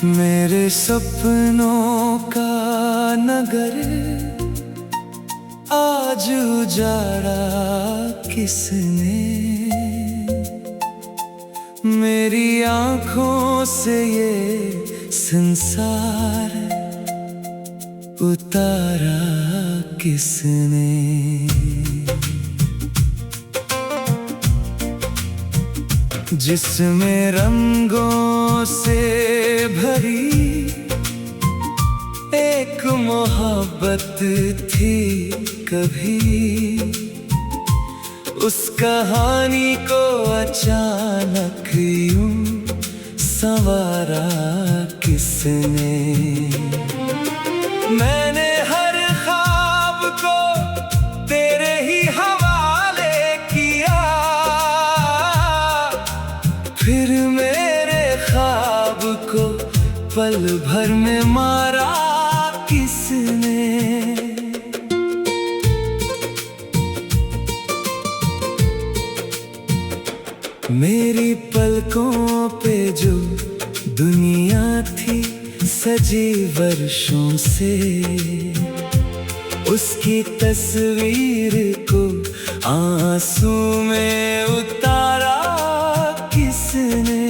मेरे सपनों का नगर आज उजाड़ा किसने, मेरी आँखों से ये संसार उतारा किसने। जिसमें रंगों से भरी एक मोहब्बत थी कभी, उस कहानी को अचानक यूं संवारा किसने। मैंने हर ख्वाब को तेरे ही हवाले किया, फिर मेरे ख्वाब को पल भर में मारा किसने। मेरी पलकों पे जो दुनिया थी सजी वर्षों से, उसकी तस्वीर को आंसू में उतारा किसने।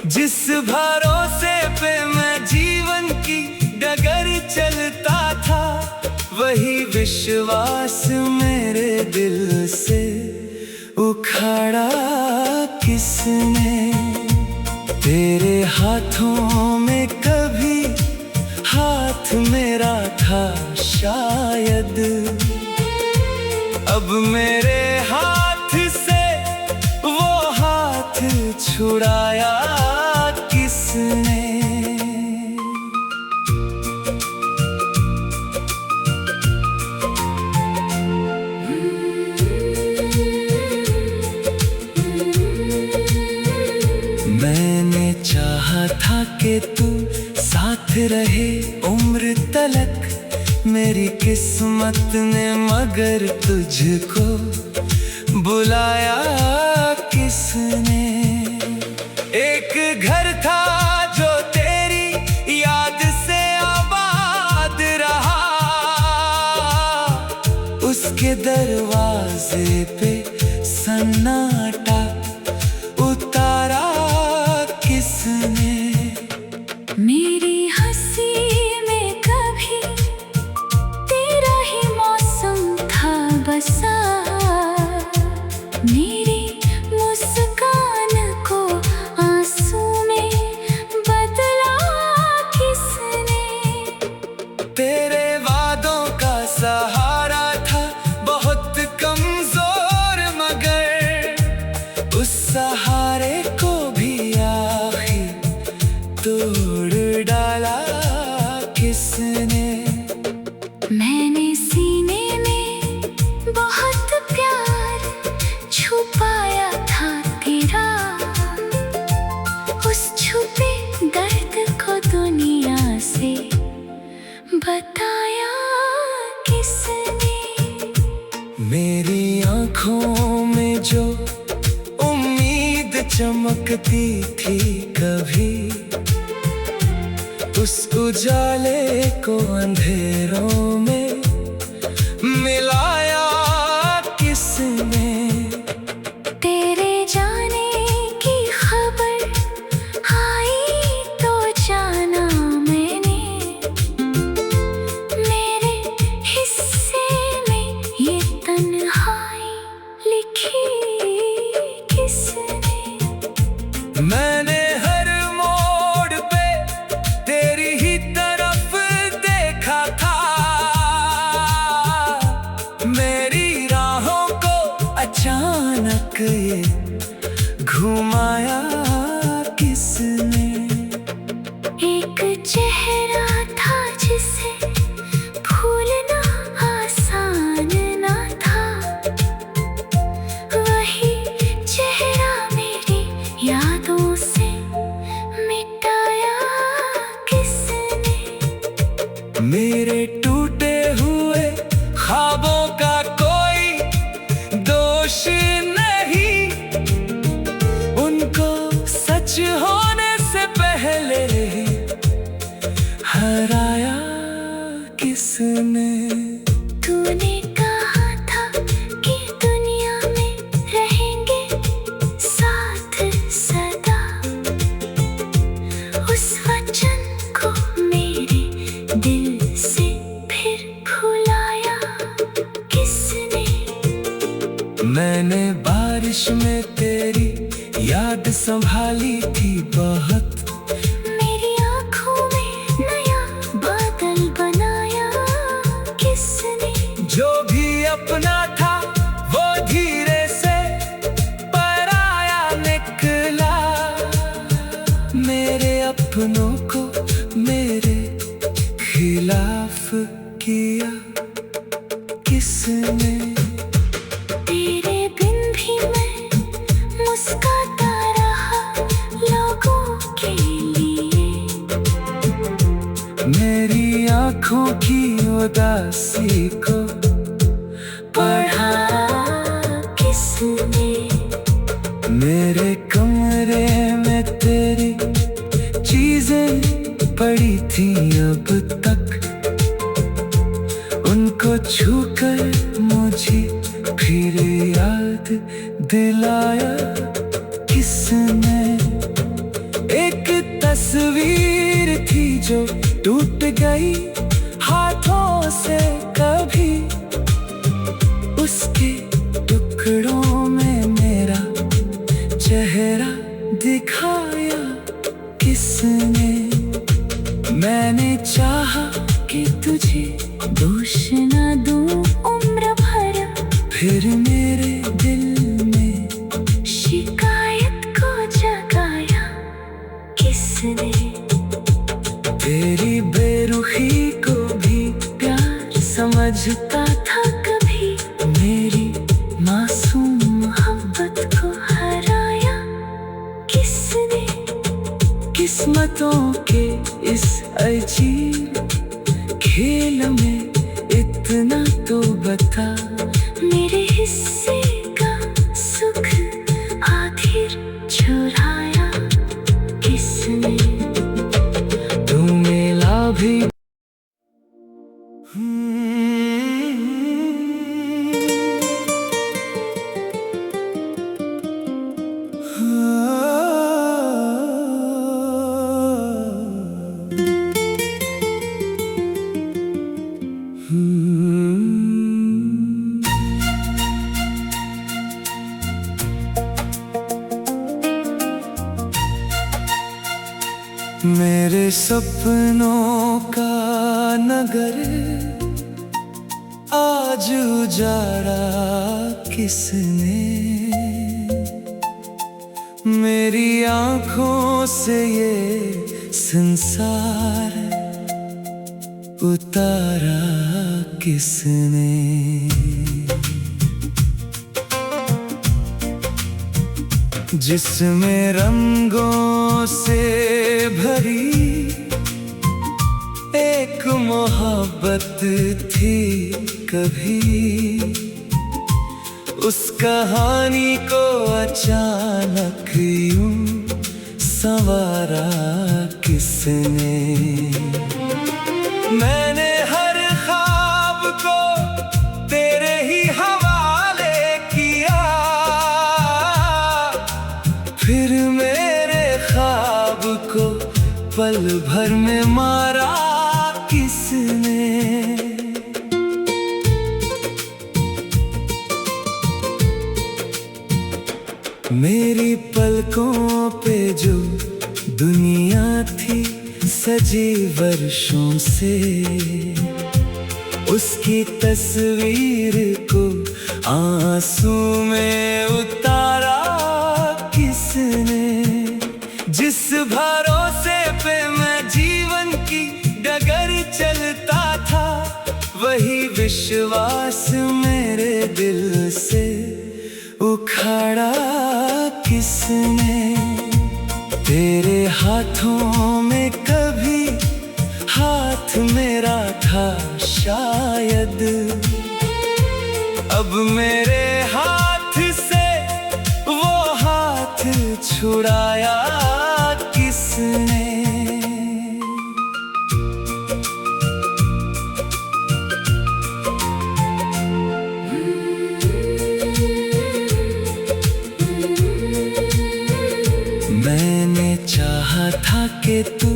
जिस भरोसे पे मैं जीवन की डगर चलता था, वही विश्वास मेरे दिल से उखाड़ा किसने। तेरे हाथों में कभी हाथ मेरा था शायद, अब मेरे हाथ से वो हाथ छुड़ाया किसने। मैंने चाहा था कि तू साथ रहे उम्र तलक, मेरी किस्मत ने मगर तुझको बुलाया किसने। एक घर था जो तेरी याद से आबाद रहा, उसके दरवाजे पे सन्नाटा उतारा किसने। मेरी हंसी में कभी तेरा ही मौसम था बसा, मेरी मुस्कान को आंसू में बदला किसने। तेरे वादों का सहारा था बहुत कमजोर, मगर उस सहारे को भी आखिर तोड़ डाला किसने। मैंने सीने में बहुत प्यार छुपाया था तेरा, उस छुपे दर्द को दुनिया से बताया किसने। मेरी आँखों में जो उम्मीद चमकती थी कभी, उस उजाले को अंधेरों में मिलाया किसने। तेरे जाने की खबर आई तो जाना मैंने, मेरे हिस्से में ये तन्हाई लिखी किसने। मैंने हर मोड़ पे तेरी ही तरफ देखा था, मेरी राहों को अचानक ये घुमाया किसने। एक चेहरा था जिसे भूल मेरे टूटे हुए ख्वाबों का कोई दोष नहीं, उनको सच होने से पहले हराया किसने। तूने कहा था कि दुनिया में रहेंगे साथ सदा, उस वचन को मेरे दिल से फिर भुलाया किसने। मैंने बारिश में तेरी याद संभाली थी बहुत, मेरी आँखों में नया बादल बनाया किसने। जो भी अपना था वो धीरे से पराया निकला, मेरे अपनों को मेरे खिलाफ किया किसने। तेरे बिन भी मैं मुस्कुराता रहा लोगों के लिए, मेरी आँखों की उदासी को पढ़ा किसने। मेरे कमरे में तेरी चीजें पड़ी थी अब तक, उनको छूकर मुझे फिर याद दिलाया किसने। एक तस्वीर थी जो टूट गई हाथों से कभी, उसके टुकड़ों में मेरा चेहरा दिखाया किसने। मैंने चाहा कि तुझे दोष न दूं उम्र भर, फिर मेरे दिल में शिकायत को जगाया किसने। तेरी बेरुखी को भी प्यार समझता था कभी, मेरी मासूम मोहब्बत को हराया किसने। किस्मतों के इस अजीब खेल में इतना तो बता, मेरे हिस्से का सुख आखिर चुराया किसने। तू मिला भी मेरे सपनों का नगर आज उजाड़ा किसने। मेरी आँखों से ये संसार उतारा किसने। जिसमें रंगों से भरी एक मोहब्बत थी कभी, उस कहानी को अचानक यूं संवारा किसने। मैंने हर ख्वाब को तेरे ही हवाले किया, फिर मेरे ख्वाब को पल भर में मारा किसने। मेरी पलकों पे जो दुनिया थी सजी वर्षों से, उसकी तस्वीर को आंसू में उतारा किसने। जिस भरोसे पे मैं जीवन की डगर चलता था, वही विश्वास मेरे दिल से उखाड़ा किसने। तेरे हाथों में कभी हाथ हाथ मेरा था शायद, अब मेरे हाथ से वो हाथ छुड़ाया किसने। मैंने चाहा था कि तू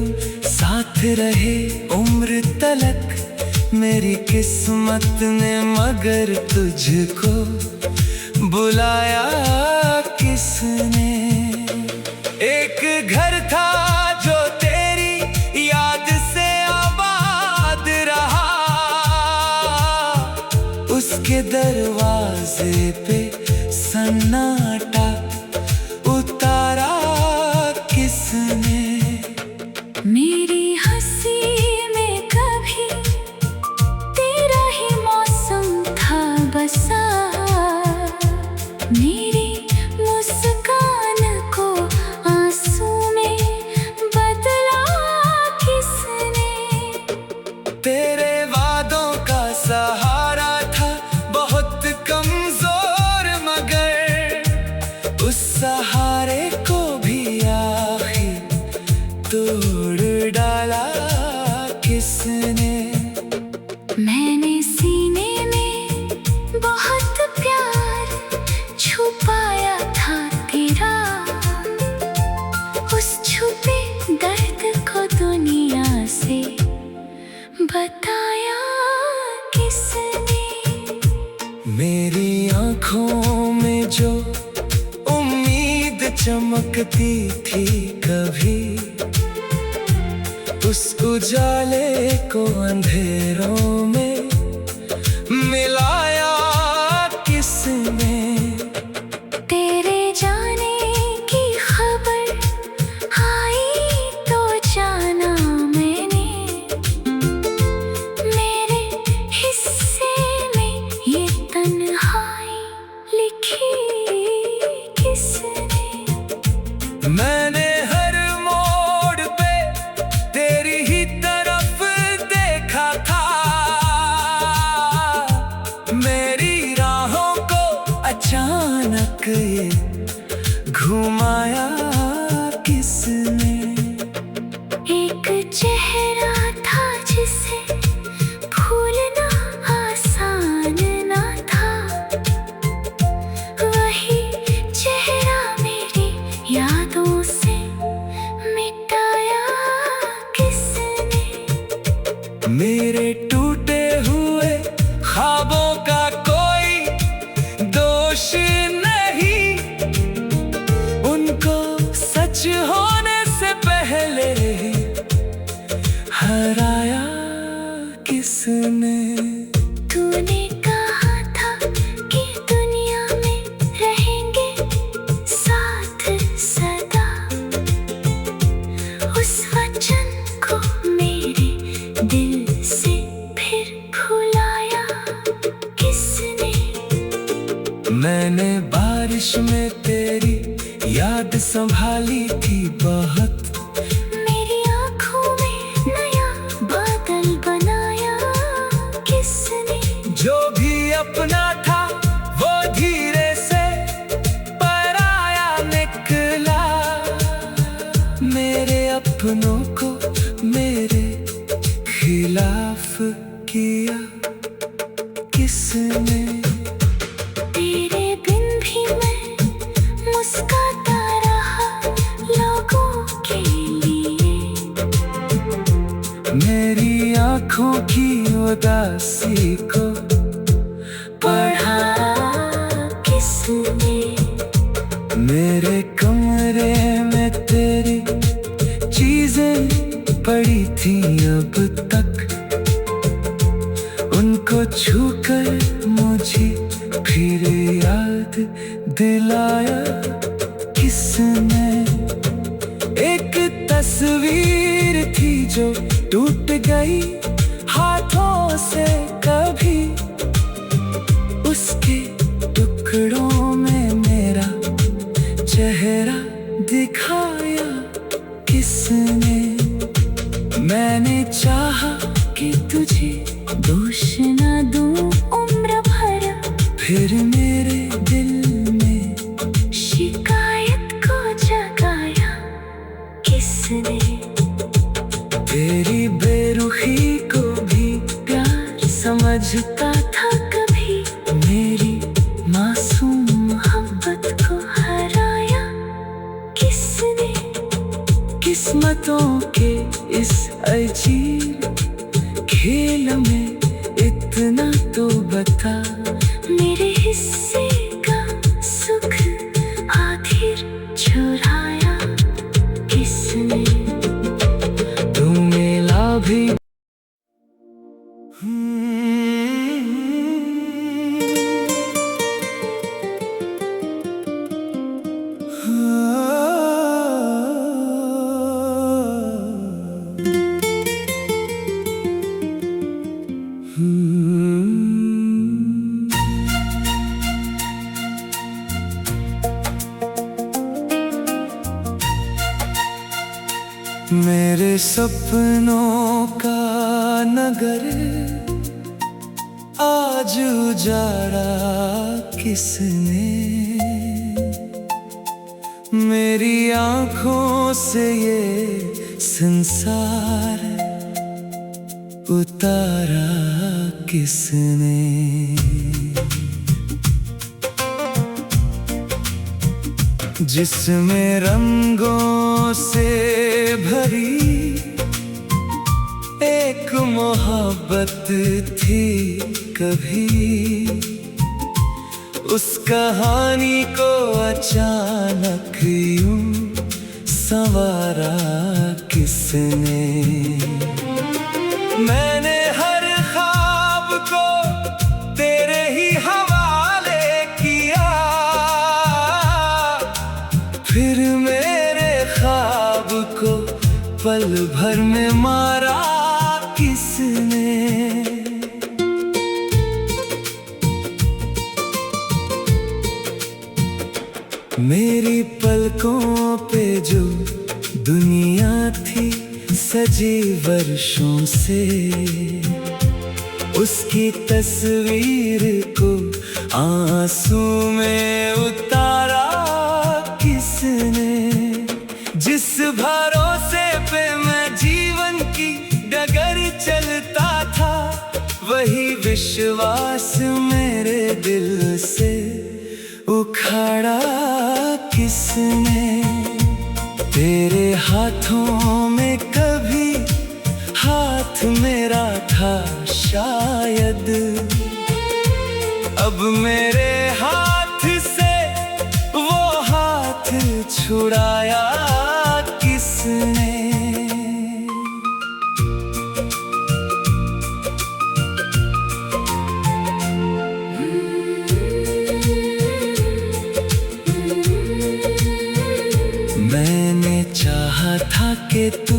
साथ रहे उम्र तलक, मेरी किस्मत ने मगर तुझको बुलाया किसने। एक घर था जो तेरी याद से आबाद रहा, उसके दरवाजे पे सन्नाटा उतारा किसने। मेरी हंसी में कभी तेरा ही मौसम था बसा, मेरी मुस्कान को आंसू में बदला किसने। तेरे वादों का सहारा था बहुत कमजोर, मगर उस सहारे को भी आखिर तोड़ डाला किसने। मैंने सीने में बहुत प्यार छुपाया था तेरा, उस छुपे दर्द को दुनिया से बताया किसने। मेरी आँखों में जो उम्मीद चमकती थी कभी, उस उजाले को अंधेरों में मिलाया किसने। तेरे जाने की खबर आई तो जाना मैंने, मेरे हिस्से में ये तन्हाई लिखी किसने। मैंने हर मोड़ पे तेरी ही तरफ देखा था, मेरी राहों को अचानक ये घुमाया किसने। एक चेहरा था जिसे भूलना आसान ना था, वही चेहरा मेरी यादों से मिटाया किसने। मेरे टूटे हुए ख्वाबों का कोई दोष नहीं, उनको सच होने से पहले हराया किसने। तूने कहा था कि दुनिया में रहेंगे साथ सदा, उस वचन को मेरे दिल से फिर भुलाया किसने। मैंने बारिश में तेरी याद संभाली थी बहुत, मेरी आँखों में नया बादल बनाया किसने। जो भी अपना था वो धीरे से पराया निकला, मेरे अपनों को मेरे खिलाफ किया किसने। तेरे बिन भी मैं मुस्कुराता रहा लोगों के लिए, मेरी आँखों की उदासी को पढ़ा किसने। मेरे कमरे में तेरी चीजें पड़ी थी अब तक, उनको छूकर मुझे फिर याद दिलाया किसने। एक तस्वीर थी जो टूट गई हाथों से कभी, उसके टुकड़ों में मेरा चेहरा दिखाया किसने। मैंने चाहा दोष न दूं उम्र भर, फिर मेरे दिल में शिकायत को जगाया किसने? तेरी बेरुखी को भी प्यार समझता था कभी, मेरी मासूम मोहब्बत को हराया किसने? किस्मतों के इस अजीब खेल में इतना तो बता, मेरे हिस्से का सुख आखिर चुराया किसने? तू मिला भी मेरे सपनों का नगर आज उजाड़ा किसने? मेरी आँखों से ये संसार उतारा किसने? जिसमें रंगों से भरी एक मोहब्बत थी कभी, उस कहानी को अचानक यूं संवारा किसने? मैंने हर ख्वाब को तेरे ही हवाले किया, फिर मेरे ख्वाब को पल भर में मारा किसने? मेरी पलकों पे जो दुनिया थी सजी वर्षों से, उसकी तस्वीर को आंसू में उतारा किसने? जिस भरोसे पे मैं जीवन की डगर चलता था, वही विश्वास मेरे दिल से उखाड़ा किसने? तेरे हाथों में कभी हाथ मेरा था शायद, अब मेरे हाथ से वो हाथ छुड़ाया किसने? मैंने चाहा था कि तू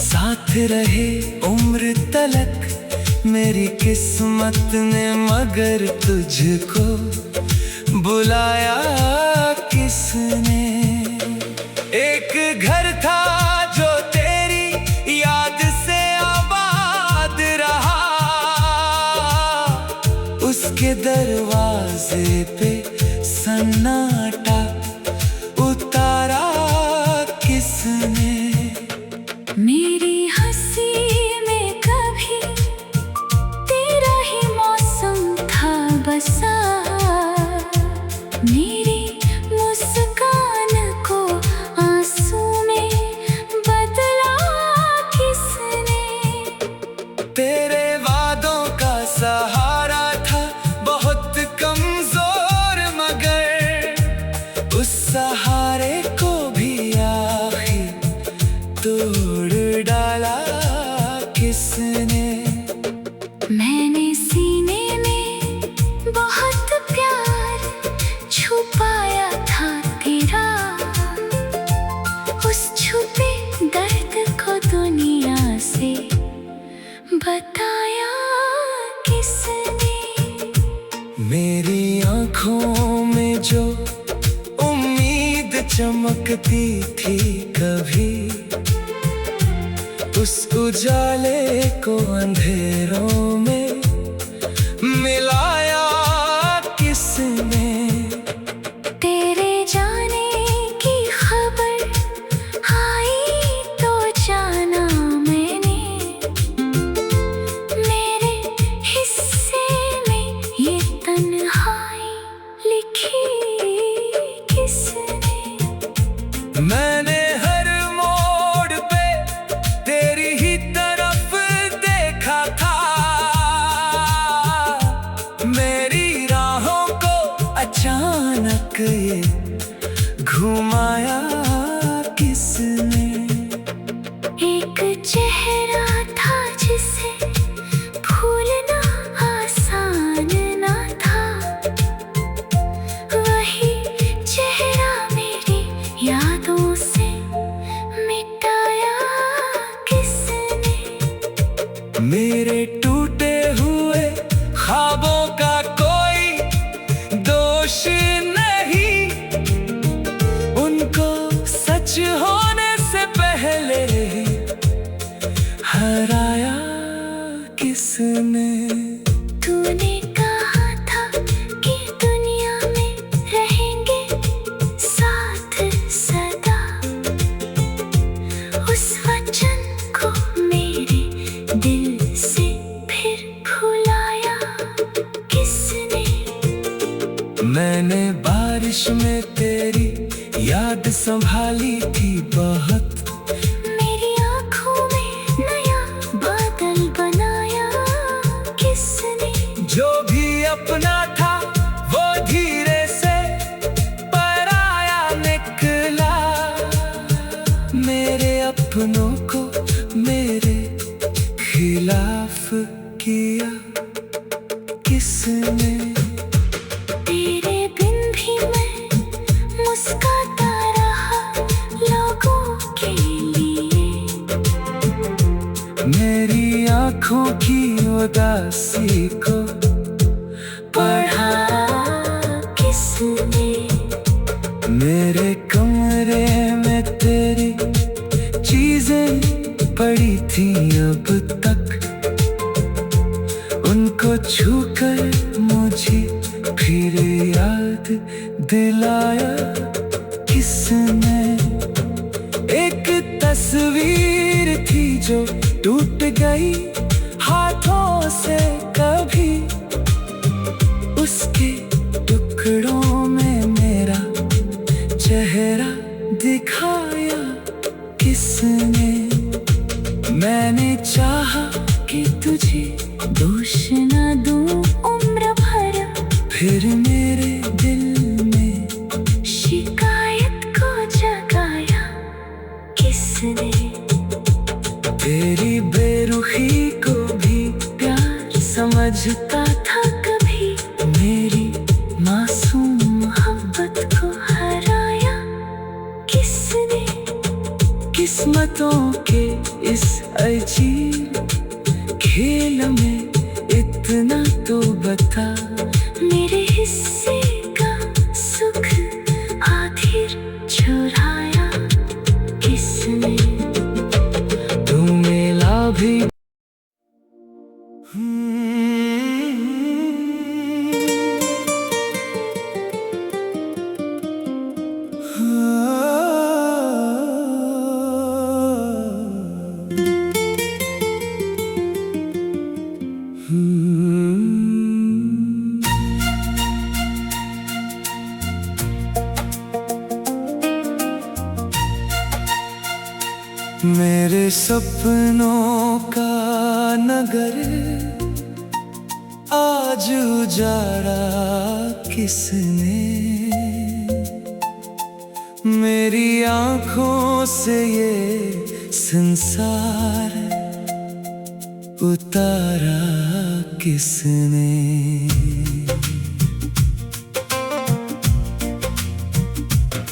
साथ रहे उम्र तलक, मेरी किस्मत ने मगर तुझको बुलाया किसने? एक घर था जो तेरी याद से आबाद रहा, उसके दरवाजे पे सन्नाटा उतारा किसने? मेरी हंसी में कभी तेरा ही मौसम था बसा, मेरी मुस्कान को आंसू में बदला किसने? तेरे वादों का सहारा था बहुत कमजोर, मगर उस सहारे को भी आखिर तोड़ डाला किसने? मैंने सीने में बहुत प्यार छुपाया था तेरा, उस छुपे दर्द को दुनिया से बताया किसने? मेरी आँखों में जो उम्मीद चमकती थी कभी, उस उजाले को अंधेरों में मिलाया किसने। तेरे जाने की खबर आई तो जाना मैंने, मेरे हिस्से में ये तन्हाई लिखी किसने। मैंने हर मोड़ पे तेरी ही तरफ देखा था, मेरी राहों को अचानक ये घुमाया किसने। एक चेहरा था जिसे भूलना आसान ना था, वही चेहरा मेरी यादों से मिटाया किसने। मेरे टूटे हुए ख्वाबों का कोई दोष नहीं, उनको सच होने से पहले हराया किसने। तूने कहा था कि दुनिया में रहेंगे साथ सदा, उस वचन को मेरे दिल से फिर भुलाया किसने। मैंने बारिश में तेरी याद संभाली थी बहुत, मेरी आँखों में नया बादल बनाया किसने। जो भी अपना था वो धीरे से पराया निकला, मेरे अपनों को मेरे खिलाफ किया किसने। तेरे बिन भी मैं मुस्कुराता रहा लोगों के लिए, मेरी आँखों की उदासी को पढ़ा किसने। मेरे कमरे में तेरी चीजें पड़ी थी अब तक, उनको छूकर मुझे फिर याद दिलाया किसने। एक तस्वीर थी जो टूट गई हाथों से कभी, उसके टुकड़ों में मेरा चेहरा दिखाया किसने। मैंने चाहा कि तुझे दोष न दूं उम्र भर, फिर मेरे दिल में शिकायत को जगाया किसने। तेरी बेरुखी को भी प्यार समझता था कभी, मेरी मासूम मोहब्बत को हराया किसने। किस्मतों के इस अजीब खेल में इतना तो बता, मेरे हिस्से का सुख आखिर चुराया किसने। तू मिला भी मेरे सपनों का नगर आज उजाड़ा किसने। मेरी आँखों से ये संसार उतारा किसने।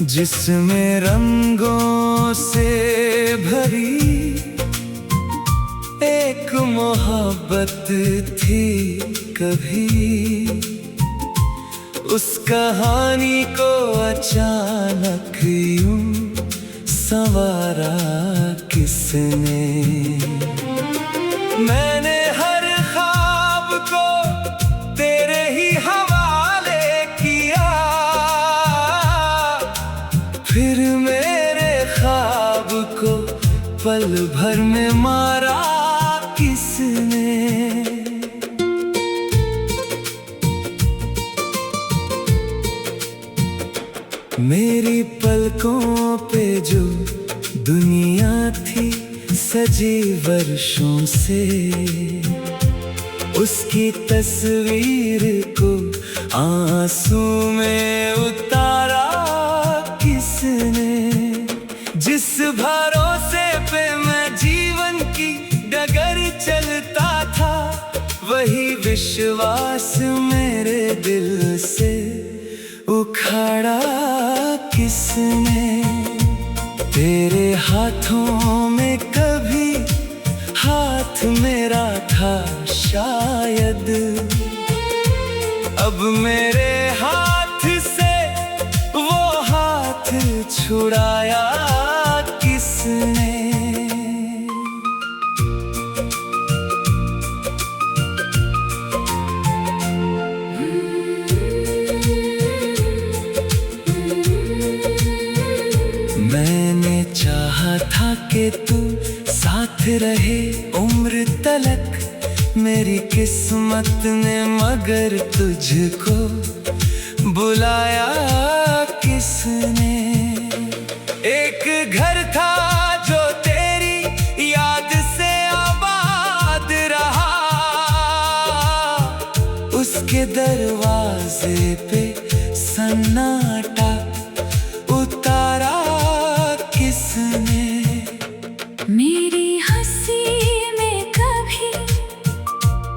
जिसमें रंगों से भरी एक मोहब्बत थी कभी, उस कहानी को अचानक यूं संवारा किसने। मैंने हर ख्वाब को भर में मारा किसने। मेरी पलकों पे जो दुनिया थी सजी वर्षों से, उसकी तस्वीर को आंसू में उतारा किसने। जिस भरोसे पे मैं जीवन की डगर चलता था, वही विश्वास मेरे दिल से उखाड़ा किसने। तेरे हाथों में कभी हाथ मेरा था शायद, अब मेरे हाथ से वो हाथ छुड़ाया किसने। मैंने चाहा था कि तू साथ रहे उम्र तलक मेरी किस्मत ने, मगर तुझको बुलाया किसने। एक घर था जो तेरी याद से आबाद रहा, उसके दरवाजे पे सन्नाटा उतारा किसने। मेरी हंसी में कभी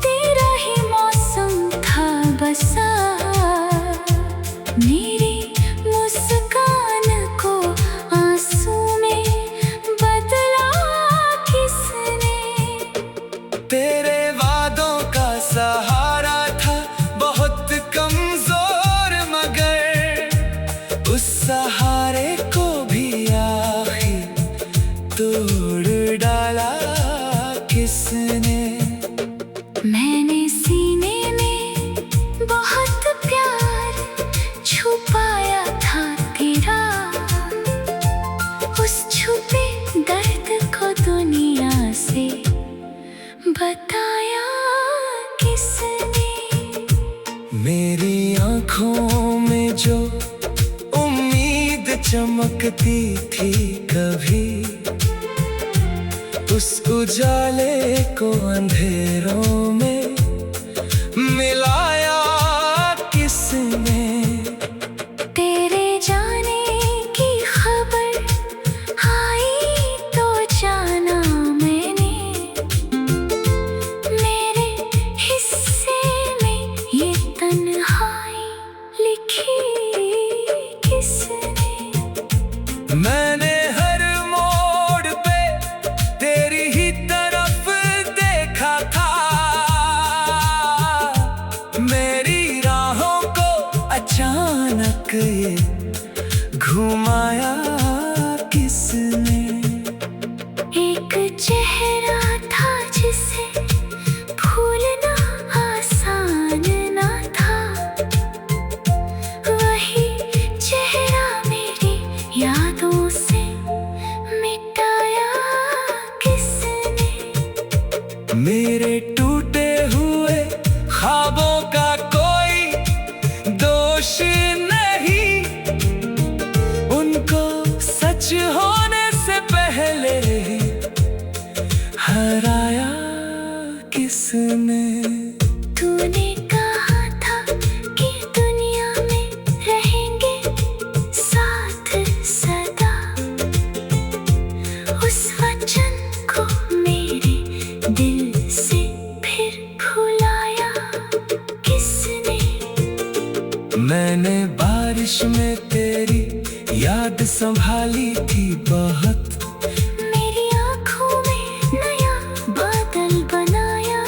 तेरा ही मौसम था बसा, मेरी मुस्कान को आंसू में बदला किसने। तेरे वादों का सहारा था बहुत कमजोर, मगर उस सहारे को भी आखिर तोड़ डाला किसने। मैंने सीने में बहुत प्यार छुपाया था तेरा, उस छुपे दर्द को दुनिया से बताया किसने। मेरी आँखों में जो उम्मीद चमकती थी कभी, उस उजाले को अंधेरों में मिलाया किसने। तेरे जाने की खबर आई तो जाना मैंने, मेरे हिस्से में ये तन्हाई लिखी किसने। मैंने हर मोड़ पे तेरी ही तरफ देखा था, मेरी राहों को अचानक ये घुमाया किसने। एक चेहरा था जिसे भूलना आसान ना था, वही चेहरा मेरी यादों से मिटाया किसने। मेरे टूटे हुए ख्वाबों का कोई दोष नहीं, उनको सच होने से पहले हराया किसने। तूने कहा था कि दुनिया में रहेंगे साथ सदा, उस वचन को मेरे दिल से फिर भुलाया किसने। मैंने बारिश में तेरी याद संभाली थी बहुत, मेरी आँखों में नया बादल बनाया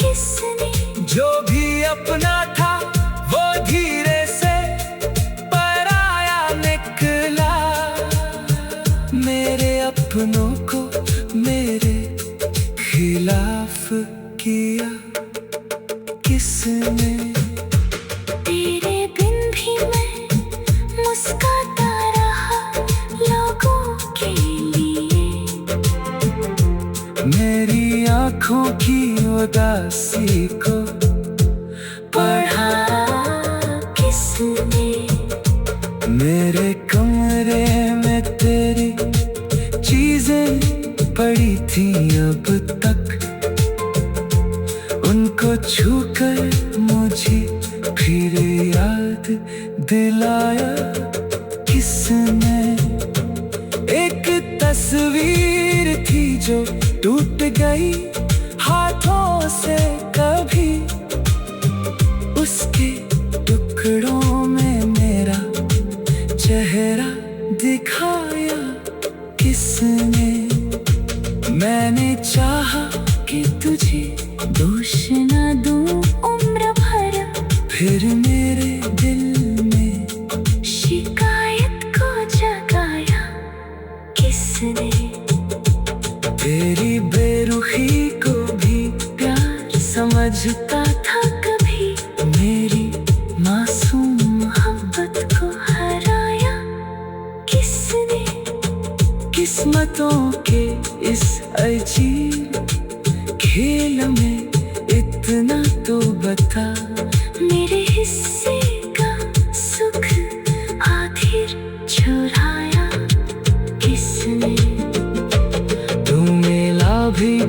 किसने। जो भी अपना था वो धीरे से पराया निकला, मेरे अपनों को मेरे खिलाफ किया किसने। तेरे बिन भी मैं मुस्कुराता रहा लोगों के लिए, आँखों की उदासी को पढ़ा किसने? मेरे कमरे में तेरी चीजें पड़ी थी अब तक, उनको छूकर मुझे फिर याद दिलाया किसने? एक तस्वीर थी जो टूट गई हाथों से कभी, उसके टुकड़ों में मेरा चेहरा दिखाया किसने? मैंने चाहा कि तुझे दोष न दूं उम्र भर, फिर मेरे दिल में शिकायत को जगाया किसने? तेरी बेरुखी को भी प्यार समझता था कभी, मेरी मासूम मोहब्बत को हराया किसने? किस्मतों के इस अजीब खेल में इतना तो बता, मेरे हिस्से का सुख आखिर चुराया किसने? तू मिला भी